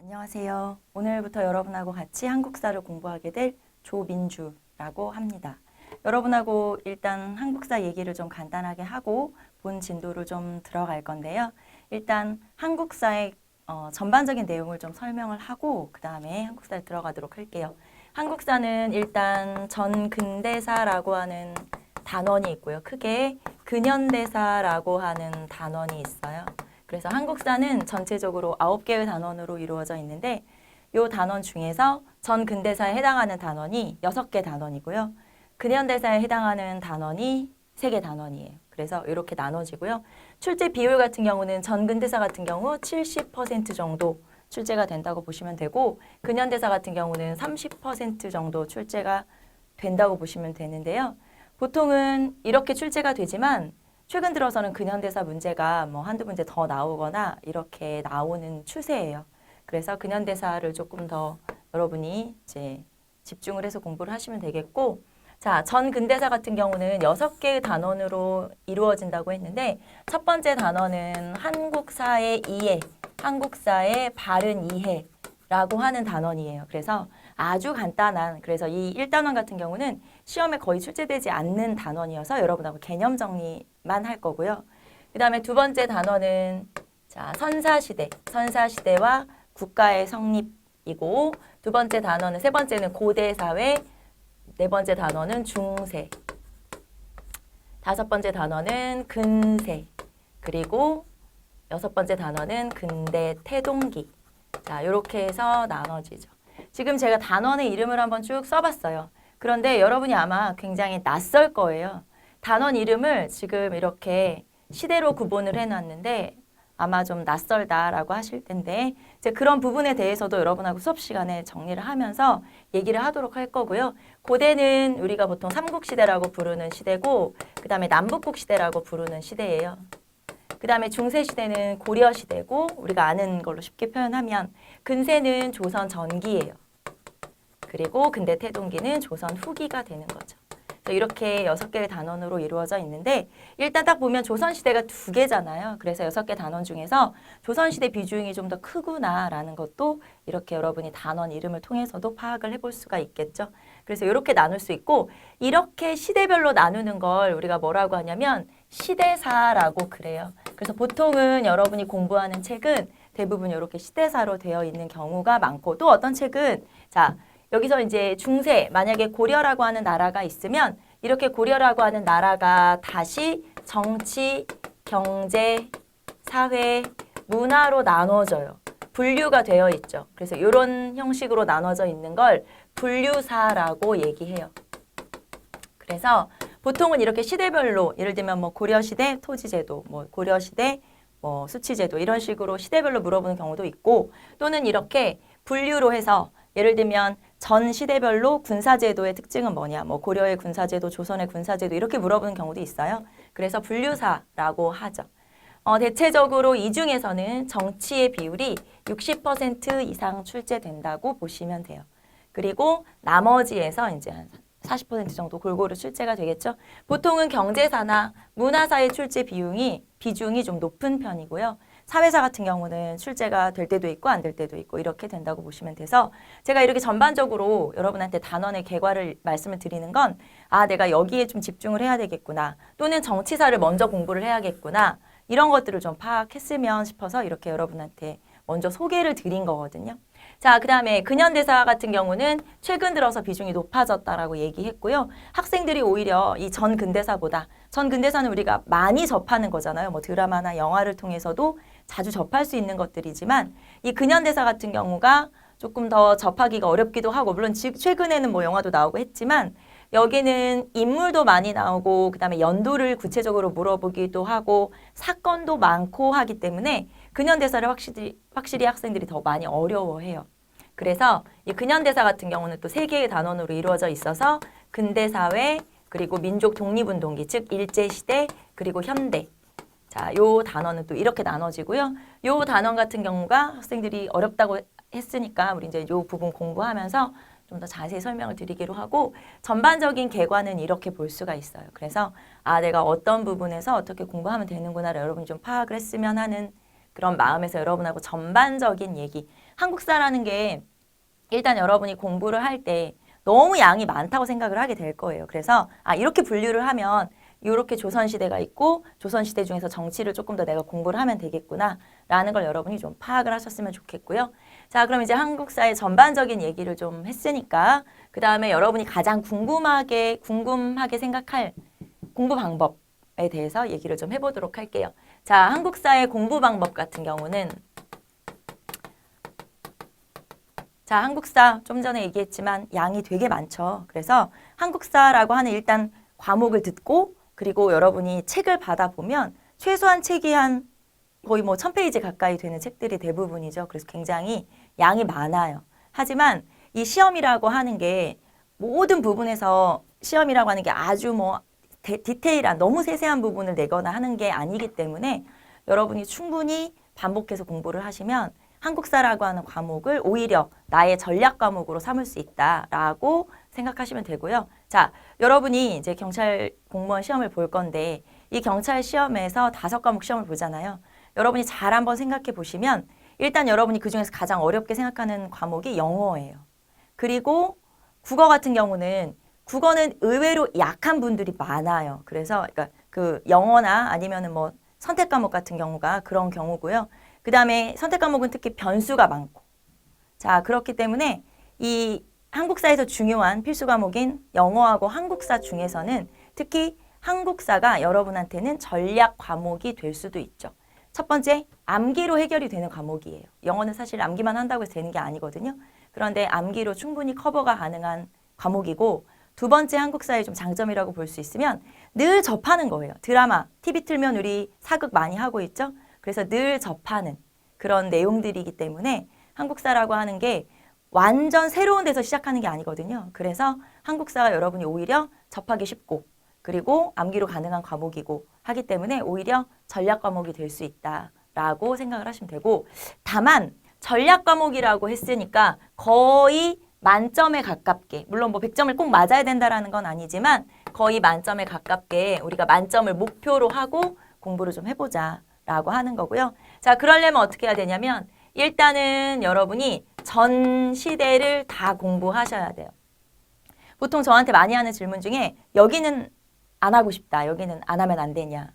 안녕하세요. 오늘부터 여러분하고 같이 한국사를 공부하게 될 조민주라고 합니다. 여러분하고 일단 한국사 얘기를 좀 간단하게 하고 본 진도로 좀 들어갈 건데요. 일단 한국사의 전반적인 내용을 좀 설명을 하고 그 다음에 한국사에 들어가도록 할게요. 한국사는 일단 전근대사라고 하는 단원이 있고요. 크게 근현대사라고 하는 단원이 있어요. 그래서 한국사는 전체적으로 9개의 단원으로 이루어져 있는데 이 단원 중에서 전근대사에 해당하는 단원이 6개 단원이고요. 근현대사에 해당하는 단원이 3개 단원이에요. 그래서 이렇게 나눠지고요. 출제 비율 같은 경우는 전근대사 같은 경우 70% 정도 출제가 된다고 보시면 되고 근현대사 같은 경우는 30% 정도 출제가 된다고 보시면 되는데요. 보통은 이렇게 출제가 되지만 최근 들어서는 근현대사 문제가 뭐 한두 문제 더 나오거나 이렇게 나오는 추세예요. 그래서 근현대사를 조금 더 여러분이 이제 집중을 해서 공부를 하시면 되겠고, 자, 전근대사 같은 경우는 6개의 단원으로 이루어진다고 했는데 첫 번째 단원은 한국사의 이해, 한국사의 바른 이해라고 하는 단원이에요. 그래서 아주 간단한, 그래서 이 1단원 같은 경우는 시험에 거의 출제되지 않는 단원이어서 여러분하고 개념 정리만 할 거고요. 그 다음에 두 번째 단원은 자, 선사시대, 선사시대와 국가의 성립이고 두 번째 단원은, 세 번째는 고대사회, 네 번째 단원은 중세, 다섯 번째 단원은 근세, 그리고 여섯 번째 단원은 근대 태동기. 자, 이렇게 해서 나눠지죠. 지금 제가 단원의 이름을 한번 쭉 써봤어요. 그런데 여러분이 아마 굉장히 낯설 거예요. 단원 이름을 지금 이렇게 시대로 구분을 해놨는데 아마 좀 낯설다라고 하실 텐데 이제 그런 부분에 대해서도 여러분하고 수업 시간에 정리를 하면서 얘기를 하도록 할 거고요. 고대는 우리가 보통 삼국시대라고 부르는 시대고 그 다음에 남북국시대라고 부르는 시대예요. 그 다음에 중세시대는 고려시대고 우리가 아는 걸로 쉽게 표현하면 근세는 조선 전기예요. 그리고 근대 태동기는 조선 후기가 되는 거죠. 이렇게 6개의 단원으로 이루어져 있는데 일단 딱 보면 조선시대가 2개잖아요. 그래서 6개 단원 중에서 조선시대 비중이 좀 더 크구나라는 것도 이렇게 여러분이 단원 이름을 통해서도 파악을 해볼 수가 있겠죠. 그래서 이렇게 나눌 수 있고 이렇게 시대별로 나누는 걸 우리가 뭐라고 하냐면 시대사라고 그래요. 그래서 보통은 여러분이 공부하는 책은 대부분 이렇게 시대사로 되어 있는 경우가 많고 또 어떤 책은 자 여기서 이제 중세, 만약에 고려라고 하는 나라가 있으면 이렇게 고려라고 하는 나라가 다시 정치, 경제, 사회, 문화로 나눠져요. 분류가 되어 있죠. 그래서 이런 형식으로 나눠져 있는 걸 분류사라고 얘기해요. 그래서 보통은 이렇게 시대별로 예를 들면 뭐 고려시대 토지제도, 뭐 고려시대 뭐 수치제도 이런 식으로 시대별로 물어보는 경우도 있고 또는 이렇게 분류로 해서 예를 들면 전 시대별로 군사제도의 특징은 뭐냐, 뭐 고려의 군사제도, 조선의 군사제도 이렇게 물어보는 경우도 있어요. 그래서 분류사라고 하죠. 대체적으로 이 중에서는 정치의 비율이 60% 이상 출제된다고 보시면 돼요. 그리고 나머지에서 이제 한 40% 정도 골고루 출제가 되겠죠. 보통은 경제사나 문화사의 출제 비중이 좀 높은 편이고요. 사회사 같은 경우는 출제가 될 때도 있고 안 될 때도 있고 이렇게 된다고 보시면 돼서 제가 이렇게 전반적으로 여러분한테 단원의 개괄을 말씀을 드리는 건 아, 내가 여기에 좀 집중을 해야 되겠구나 또는 정치사를 먼저 공부를 해야겠구나 이런 것들을 좀 파악했으면 싶어서 이렇게 여러분한테 먼저 소개를 드린 거거든요. 자, 그 다음에 근현대사 같은 경우는 최근 들어서 비중이 높아졌다라고 얘기했고요. 학생들이 오히려 이 전근대사보다 전근대사는 우리가 많이 접하는 거잖아요. 뭐 드라마나 영화를 통해서도 자주 접할 수 있는 것들이지만 이 근현대사 같은 경우가 조금 더 접하기가 어렵기도 하고 물론 최근에는 뭐 영화도 나오고 했지만 여기는 인물도 많이 나오고 그다음에 연도를 구체적으로 물어보기도 하고 사건도 많고 하기 때문에 근현대사를 확실히 학생들이 더 많이 어려워해요. 그래서 이 근현대사 같은 경우는 또 3개의 단원으로 이루어져 있어서 근대사회 그리고 민족 독립운동기 즉 일제시대 그리고 현대 자, 요 단원은 또 이렇게 나눠지고요. 요 단원 같은 경우가 학생들이 어렵다고 했으니까 우리 이제 요 부분 공부하면서 좀 더 자세히 설명을 드리기로 하고 전반적인 개관은 이렇게 볼 수가 있어요. 그래서 아, 내가 어떤 부분에서 어떻게 공부하면 되는구나를 여러분이 좀 파악을 했으면 하는 그런 마음에서 여러분하고 전반적인 얘기, 한국사라는 게 일단 여러분이 공부를 할 때 너무 양이 많다고 생각을 하게 될 거예요. 그래서 이렇게 분류를 하면 이렇게 조선시대가 있고 조선시대 중에서 정치를 조금 더 내가 공부를 하면 되겠구나 라는 걸 여러분이 좀 파악을 하셨으면 좋겠고요. 자, 그럼 이제 한국사의 전반적인 얘기를 좀 했으니까 그 다음에 여러분이 가장 궁금하게 생각할 공부 방법에 대해서 얘기를 좀 해보도록 할게요. 자, 한국사의 공부 방법 같은 경우는 자, 한국사 좀 전에 얘기했지만 양이 되게 많죠. 그래서 한국사라고 하는 일단 과목을 듣고 그리고 여러분이 책을 받아보면 최소한 책이 한 거의 뭐 1000페이지 가까이 되는 책들이 대부분이죠. 그래서 굉장히 양이 많아요. 하지만 이 시험이라고 하는 게 모든 부분에서 시험이라고 하는 게 아주 뭐 디테일한 너무 세세한 부분을 내거나 하는 게 아니기 때문에 여러분이 충분히 반복해서 공부를 하시면 한국사라고 하는 과목을 오히려 나의 전략 과목으로 삼을 수 있다라고 생각하시면 되고요. 자, 여러분이 이제 경찰 공무원 시험을 볼 건데 이 경찰 시험에서 5과목 시험을 보잖아요. 여러분이 잘 한번 생각해 보시면 일단 여러분이 그중에서 가장 어렵게 생각하는 과목이 영어예요. 그리고 국어 같은 경우는 국어는 의외로 약한 분들이 많아요. 그래서 그러니까 그 영어나 아니면은 뭐 선택 과목 같은 경우가 그런 경우고요. 그 다음에 선택 과목은 특히 변수가 많고. 자, 그렇기 때문에 이 한국사에서 중요한 필수 과목인 영어하고 한국사 중에서는 특히 한국사가 여러분한테는 전략 과목이 될 수도 있죠. 첫 번째, 암기로 해결이 되는 과목이에요. 영어는 사실 암기만 한다고 해서 되는 게 아니거든요. 그런데 암기로 충분히 커버가 가능한 과목이고 두 번째 한국사의 좀 장점이라고 볼 수 있으면 늘 접하는 거예요. 드라마, TV 틀면 우리 사극 많이 하고 있죠. 그래서 늘 접하는 그런 내용들이기 때문에 한국사라고 하는 게 완전 새로운 데서 시작하는 게 아니거든요. 그래서 한국사가 여러분이 오히려 접하기 쉽고 그리고 암기로 가능한 과목이고 하기 때문에 오히려 전략 과목이 될 수 있다라고 생각을 하시면 되고 다만 전략 과목이라고 했으니까 거의 만점에 가깝게 물론 뭐 100점을 꼭 맞아야 된다라는 건 아니지만 거의 만점에 가깝게 우리가 만점을 목표로 하고 공부를 좀 해보자 라고 하는 거고요. 자, 그러려면 어떻게 해야 되냐면 일단은 여러분이 전 시대를 다 공부하셔야 돼요. 보통 저한테 많이 하는 질문 중에 여기는 안 하고 싶다. 여기는 안 하면 안 되냐.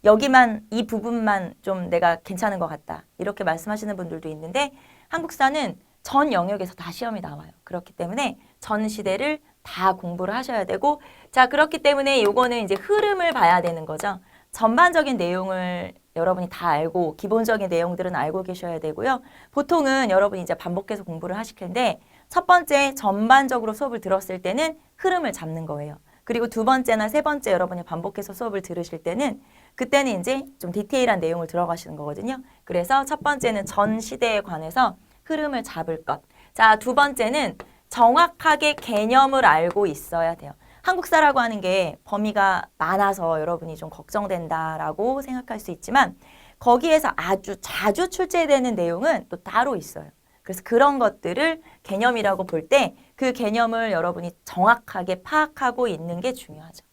여기만 이 부분만 좀 내가 괜찮은 것 같다. 이렇게 말씀하시는 분들도 있는데 한국사는 전 영역에서 다 시험이 나와요. 그렇기 때문에 전 시대를 다 공부를 하셔야 되고 자, 그렇기 때문에 요거는 이제 흐름을 봐야 되는 거죠. 전반적인 내용을 여러분이 다 알고 기본적인 내용들은 알고 계셔야 되고요. 보통은 여러분이 이제 반복해서 공부를 하실 텐데 첫 번째 전반적으로 수업을 들었을 때는 흐름을 잡는 거예요. 그리고 두 번째나 세 번째 여러분이 반복해서 수업을 들으실 때는 그때는 이제 좀 디테일한 내용을 들어가시는 거거든요. 그래서 첫 번째는 전 시대에 관해서 흐름을 잡을 것. 자, 두 번째는 정확하게 개념을 알고 있어야 돼요. 한국사라고 하는 게 범위가 많아서 여러분이 좀 걱정된다라고 생각할 수 있지만 거기에서 아주 자주 출제되는 내용은 또 따로 있어요. 그래서 그런 것들을 개념이라고 볼 때 그 개념을 여러분이 정확하게 파악하고 있는 게 중요하죠.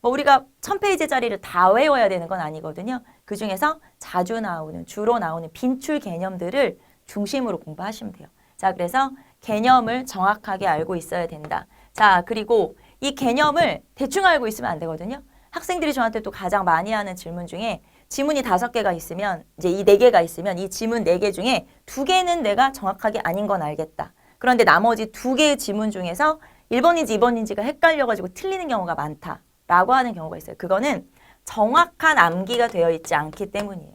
뭐 우리가 1000페이지짜리를 다 외워야 되는 건 아니거든요. 그중에서 자주 나오는, 주로 나오는 빈출 개념들을 중심으로 공부하시면 돼요. 자, 그래서 개념을 정확하게 알고 있어야 된다. 자, 그리고 이 개념을 대충 알고 있으면 안 되거든요. 학생들이 저한테 또 가장 많이 하는 질문 중에 지문이 5개가 있으면 이제 이 4개가 있으면 이 지문 4개 중에 2개는 내가 정확하게 아닌 건 알겠다. 그런데 나머지 2개의 지문 중에서 1번인지 2번인지가 헷갈려가지고 틀리는 경우가 많다라고 하는 경우가 있어요. 그거는 정확한 암기가 되어 있지 않기 때문이에요.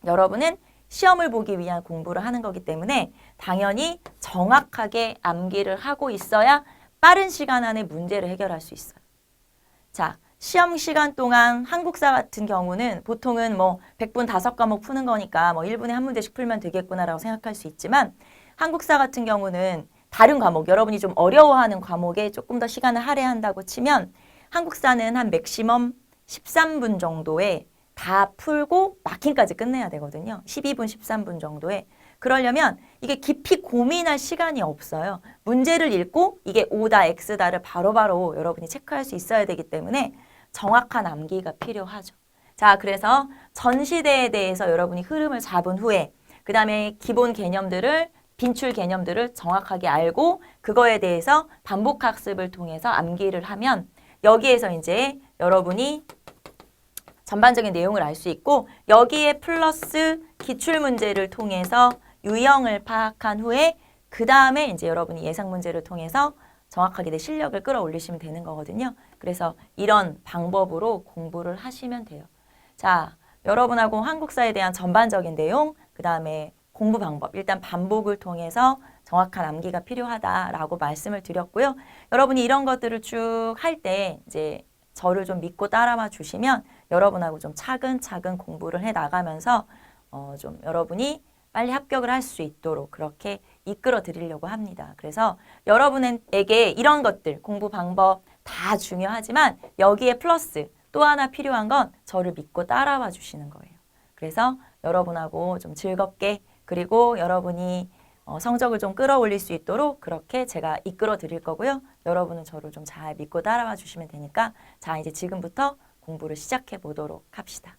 여러분은 시험을 보기 위한 공부를 하는 거기 때문에 당연히 정확하게 암기를 하고 있어야 빠른 시간 안에 문제를 해결할 수 있어요. 자, 시험 시간 동안 한국사 같은 경우는 보통은 뭐 100분 5과목 푸는 거니까 뭐 1분에 한 문제씩 풀면 되겠구나라고 생각할 수 있지만 한국사 같은 경우는 다른 과목, 여러분이 좀 어려워하는 과목에 조금 더 시간을 할애한다고 치면 한국사는 한 맥시멈 13분 정도에 다 풀고 마킹까지 끝내야 되거든요. 12분, 13분 정도에. 그러려면 이게 깊이 고민할 시간이 없어요. 문제를 읽고 이게 O다, X다를 바로바로 여러분이 체크할 수 있어야 되기 때문에 정확한 암기가 필요하죠. 자, 그래서 전 시대에 대해서 여러분이 흐름을 잡은 후에 그 다음에 기본 개념들을 빈출 개념들을 정확하게 알고 그거에 대해서 반복학습을 통해서 암기를 하면 여기에서 이제 여러분이 전반적인 내용을 알 수 있고 여기에 플러스 기출문제를 통해서 유형을 파악한 후에 그 다음에 이제 여러분이 예상 문제를 통해서 정확하게 내 실력을 끌어올리시면 되는 거거든요. 그래서 이런 방법으로 공부를 하시면 돼요. 자, 여러분하고 한국사에 대한 전반적인 내용, 그 다음에 공부 방법, 일단 반복을 통해서 정확한 암기가 필요하다라고 말씀을 드렸고요. 여러분이 이런 것들을 쭉 할 때 이제 저를 좀 믿고 따라와 주시면 여러분하고 좀 차근차근 공부를 해 나가면서 좀 여러분이 빨리 합격을 할 수 있도록 그렇게 이끌어 드리려고 합니다. 그래서 여러분에게 이런 것들, 공부 방법 다 중요하지만 여기에 플러스 또 하나 필요한 건 저를 믿고 따라와 주시는 거예요. 그래서 여러분하고 좀 즐겁게 그리고 여러분이 성적을 좀 끌어올릴 수 있도록 그렇게 제가 이끌어 드릴 거고요. 여러분은 저를 좀 잘 믿고 따라와 주시면 되니까 자, 이제 지금부터 공부를 시작해 보도록 합시다.